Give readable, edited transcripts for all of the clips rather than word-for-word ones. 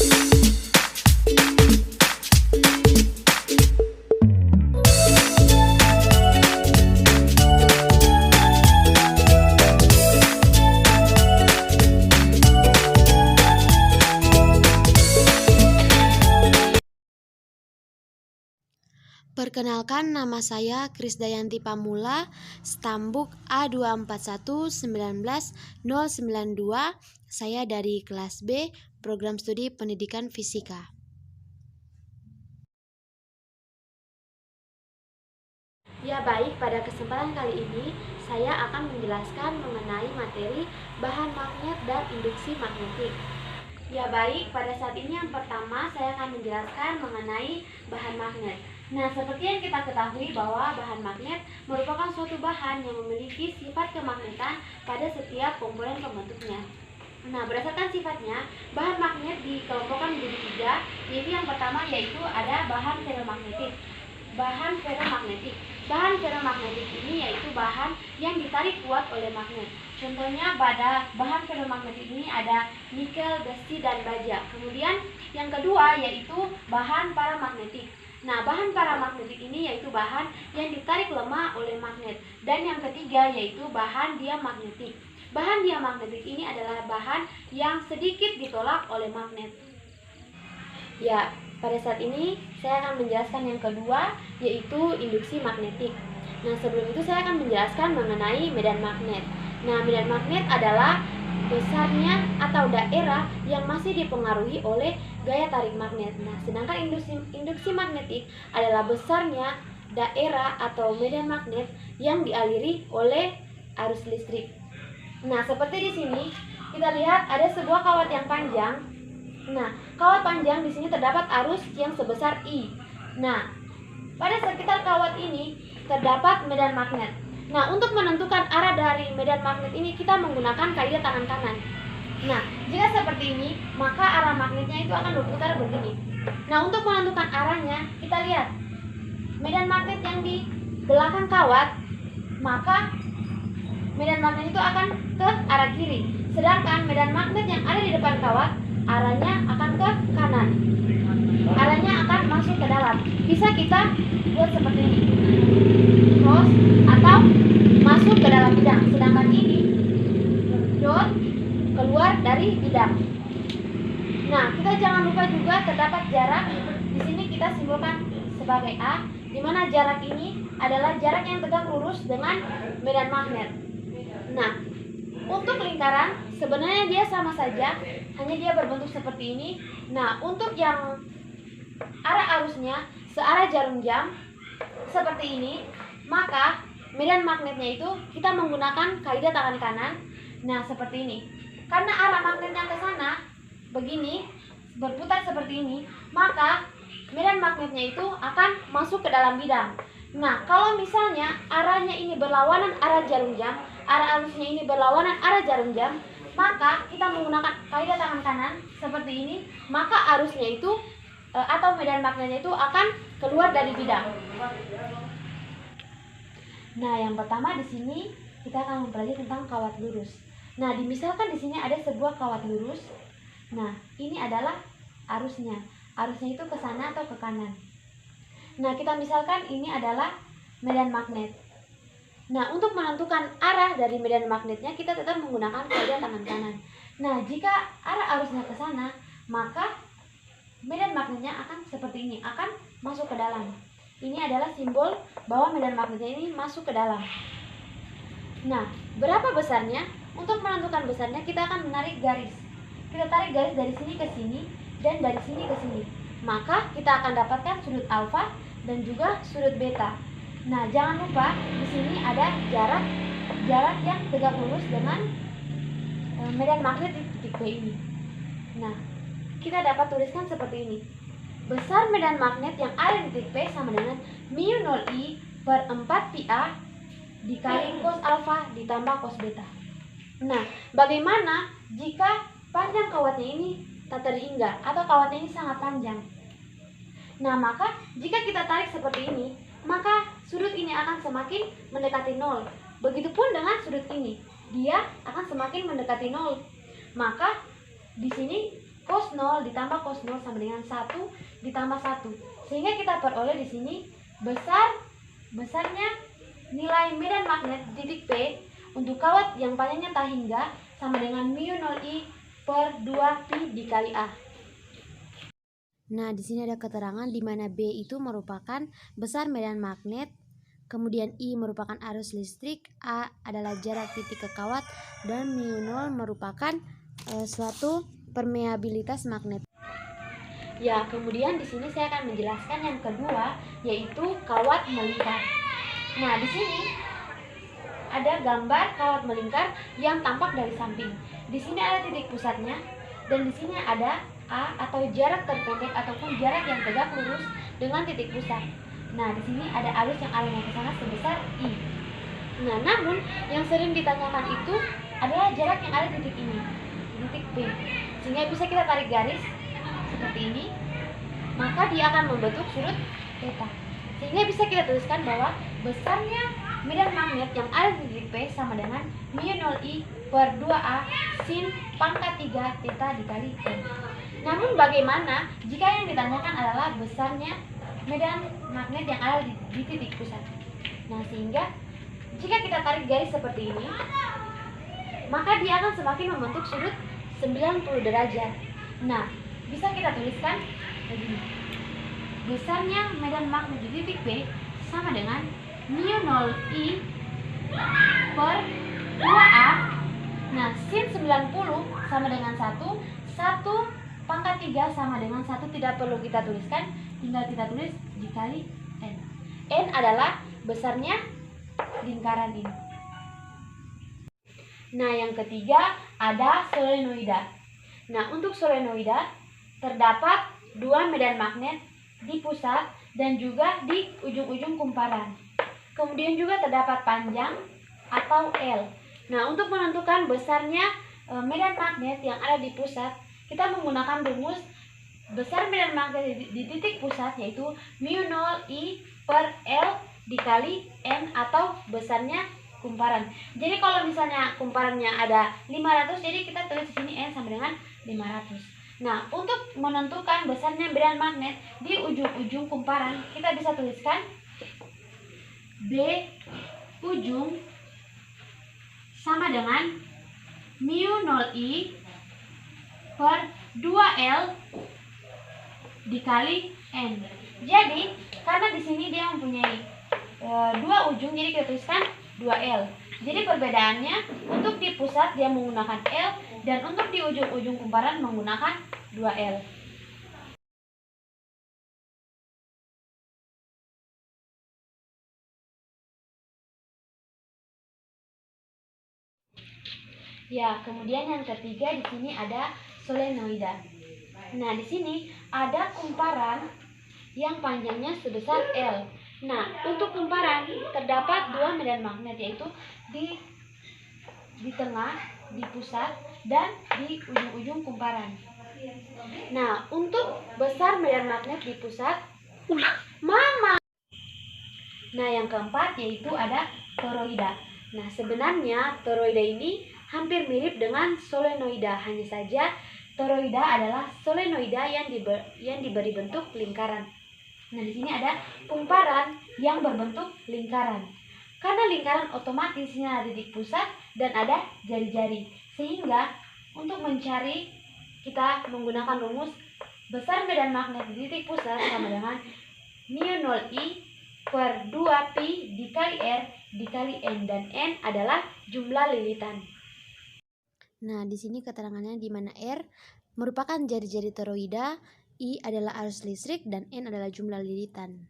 Perkenalkan, nama saya Krisdayanti Pamula, Stambuk A241919092. Saya dari kelas B, Program Studi Pendidikan Fisika. Ya baik, pada kesempatan kali ini saya akan menjelaskan mengenai materi bahan magnet dan induksi magnetik. Ya baik, pada saat ini yang pertama saya akan menjelaskan mengenai bahan magnet. Nah, seperti yang kita ketahui bahwa bahan magnet merupakan suatu bahan yang memiliki sifat kemagnetan pada setiap komponen pembentuknya. Nah, berdasarkan sifatnya, bahan magnet dikelompokkan menjadi tiga, yaitu yang pertama yaitu ada bahan ferromagnetik. Bahan ferromagnetik ini yaitu bahan yang ditarik kuat oleh magnet. Contohnya pada bahan ferromagnetik ini ada nikel, besi, dan baja. Kemudian yang kedua yaitu bahan paramagnetik. Nah, bahan paramagnetik ini yaitu bahan yang ditarik lemah oleh magnet. Dan yang ketiga yaitu bahan diamagnetik. Bahan diamagnetik ini adalah bahan yang sedikit ditolak oleh magnet. Ya, pada saat ini saya akan menjelaskan yang kedua yaitu induksi magnetik. Nah, sebelum itu saya akan menjelaskan mengenai medan magnet. Nah, medan magnet adalah besarnya atau daerah yang masih dipengaruhi oleh gaya tarik magnet. Nah, sedangkan induksi magnetik adalah besarnya daerah atau medan magnet yang dialiri oleh arus listrik. Nah, seperti di sini kita lihat ada sebuah kawat yang panjang. Nah, kawat panjang di sini terdapat arus yang sebesar I. Nah, pada sekitar kawat ini terdapat medan magnet. Nah, untuk menentukan arah dari medan magnet ini kita menggunakan kaidah tangan kanan. Nah, jika seperti ini, maka arah magnetnya itu akan berputar begini. Nah, untuk menentukan arahnya, kita lihat medan magnet yang di belakang kawat, maka medan magnet itu akan ke arah kiri. Sedangkan medan magnet yang ada di depan kawat, arahnya akan ke kanan. Arahnya akan masuk ke dalam. Bisa kita buat seperti ini, cross atau masuk ke dalam bidang. Sedangkan ini dot keluar dari bidang. Nah, kita jangan lupa juga terdapat jarak. Di sini kita simbolkan sebagai A, di mana jarak ini adalah jarak yang tegak lurus dengan medan magnet. Nah, untuk lingkaran sebenarnya dia sama saja, hanya dia berbentuk seperti ini. Nah, untuk yang arah arusnya searah jarum jam seperti ini, maka medan magnetnya itu kita menggunakan kaidah tangan kanan. Nah, seperti ini. Karena arah magnetnya ke sana begini, berputar seperti ini, maka medan magnetnya itu akan masuk ke dalam bidang. Nah, kalau misalnya arahnya ini berlawanan arah jarum jam, arah arusnya ini berlawanan arah jarum jam, maka kita menggunakan kaidah tangan kanan seperti ini, maka arusnya itu atau medan magnetnya itu akan keluar dari bidang. Nah, yang pertama di sini kita akan mempelajari tentang kawat lurus. Nah, misalkan di sini ada sebuah kawat lurus. Nah, ini adalah arusnya. Arusnya itu ke sana atau ke kanan. Nah, kita misalkan ini adalah medan magnet. Nah, untuk menentukan arah dari medan magnetnya kita tetap menggunakan kaidah tangan kanan. Nah, jika arah arusnya ke sana, maka medan magnetnya akan seperti ini, akan masuk ke dalam. Ini adalah simbol bahwa medan magnetnya ini masuk ke dalam. Nah, berapa besarnya? Untuk menentukan besarnya kita akan menarik garis. Kita tarik garis dari sini ke sini dan dari sini ke sini. Maka kita akan dapatkan sudut alfa dan juga sudut beta. Nah, jangan lupa di sini ada jarak yang tegak lurus dengan medan magnet di titik B ini. Nah, kita dapat tuliskan seperti ini. Besar medan magnet yang ada di titik P sama dengan mu 0I per 4 pi A dikali cos alfa ditambah cos beta. Nah, bagaimana jika panjang kawatnya ini tak terhingga atau kawatnya ini sangat panjang? Nah, maka jika kita tarik seperti ini, maka sudut ini akan semakin mendekati 0. Begitupun dengan sudut ini, dia akan semakin mendekati 0. Maka di sini cos 0 ditambah cos 0 sama dengan 1 ditambah 1. Sehingga kita peroleh di sini besarnya nilai medan magnet di titik P untuk kawat yang panjangnya tak hingga sama dengan mu0I per 2pi dikali A. Nah, di sini ada keterangan di mana B itu merupakan besar medan magnet, kemudian I merupakan arus listrik, A adalah jarak titik ke kawat, dan mu0 merupakan suatu permeabilitas magnet. Ya, kemudian di sini saya akan menjelaskan yang kedua, yaitu kawat melingkar. Nah, di sini ada gambar kawat melingkar yang tampak dari samping. Di sini ada titik pusatnya, dan di sini ada A atau jarak terpendek ataupun jarak yang tegak lurus dengan titik pusat. Nah, di sini ada arus yang arahnya ke sana sebesar I. Nah, namun yang sering ditanyakan itu adalah jarak yang ada di titik ini, di titik P. Sehingga bisa kita tarik garis seperti ini, maka dia akan membentuk sudut theta. Sehingga bisa kita tuliskan bahwa besarnya medan magnet yang ada di titik P sama dengan mu0I per 2A sin pangkat 3 theta dikali N. Namun bagaimana jika yang ditanyakan adalah besarnya medan magnet yang ada di titik pusat? Nah, sehingga jika kita tarik garis seperti ini, maka dia akan semakin membentuk sudut 90 derajat. Nah, bisa kita tuliskan begini. Besarnya medan magnet di titik P sama dengan mu0I per 2A. Nah, sin 90 sama dengan 1 pangkat 3 sama dengan 1 tidak perlu kita tuliskan, tinggal kita tulis dikali N. N adalah besarnya lingkaran ini. Nah, yang ketiga ada solenoida. Nah, untuk solenoida terdapat dua medan magnet di pusat dan juga di ujung-ujung kumparan. Kemudian juga terdapat panjang atau L. Nah, untuk menentukan besarnya medan magnet yang ada di pusat, kita menggunakan rumus besar medan magnet di titik pusat, yaitu mu0I per L dikali N atau besarnya kumparan. Jadi kalau misalnya kumparannya ada 500, jadi kita tulis di sini N sama dengan 500. Nah, untuk menentukan besarnya medan magnet di ujung-ujung kumparan, kita bisa tuliskan B ujung sama dengan mu0I per 2L dikali N. Jadi, karena di sini dia mempunyai dua ujung, jadi kita tuliskan 2L. Jadi perbedaannya, untuk di pusat dia menggunakan L, dan untuk di ujung-ujung kumparan menggunakan 2L. Ya, kemudian yang ketiga di sini ada solenoida. Nah, di sini ada kumparan yang panjangnya sebesar L. Nah, untuk kumparan terdapat dua medan magnet, yaitu di tengah, di pusat, dan di ujung-ujung kumparan. Nah, untuk besar medan magnet di pusat, Nah, yang keempat yaitu ada toroida. Nah, sebenarnya toroida ini hampir mirip dengan solenoida, hanya saja toroida adalah solenoida yang diberi bentuk lingkaran. Nah, di sini ada kumparan yang berbentuk lingkaran. Karena lingkaran otomatisnya ada titik pusat dan ada jari-jari. Sehingga untuk mencari, kita menggunakan rumus besar medan magnet di titik pusat sama dengan mu0I per 2pi dikali R dikali N, dan N adalah jumlah lilitan. Nah, di sini keterangannya di mana R merupakan jari-jari toroida, I adalah arus listrik, dan N adalah jumlah lilitan.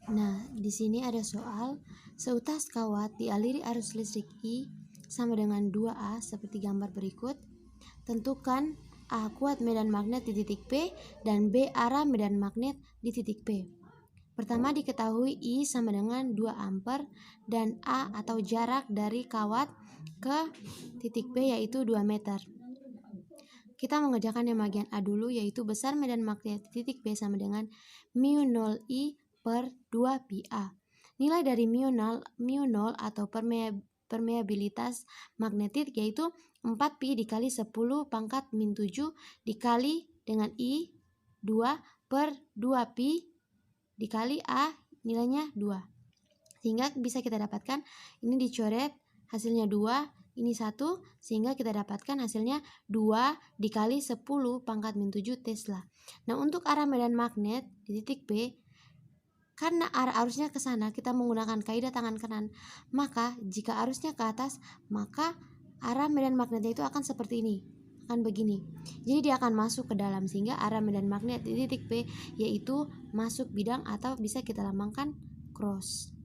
Nah, di sini ada soal, seutas kawat dialiri arus listrik I sama dengan 2A seperti gambar berikut. Tentukan A kuat medan magnet di titik P dan B arah medan magnet di titik P. Pertama diketahui I sama dengan 2 ampere dan A atau jarak dari kawat ke titik P yaitu 2 meter. Kita mengerjakan yang bagian A dulu, yaitu besar medan magnet di titik P sama dengan mu0I per 2 pi A. Nilai dari mu0 atau permeabilitas magnetit, yaitu 4pi dikali 10 pangkat min 7 dikali dengan I 2 per 2pi dikali A nilainya 2. Sehingga bisa kita dapatkan ini dicoret hasilnya 2, ini 1, sehingga kita dapatkan hasilnya 2 dikali 10 pangkat min 7 Tesla. Nah, untuk arah medan magnet di titik P, karena arah arusnya ke sana, kita menggunakan kaidah tangan kanan. Maka jika arusnya ke atas, maka arah medan magnetnya itu akan seperti ini, akan begini. Jadi dia akan masuk ke dalam, sehingga arah medan magnet di titik P yaitu masuk bidang atau bisa kita lambangkan cross.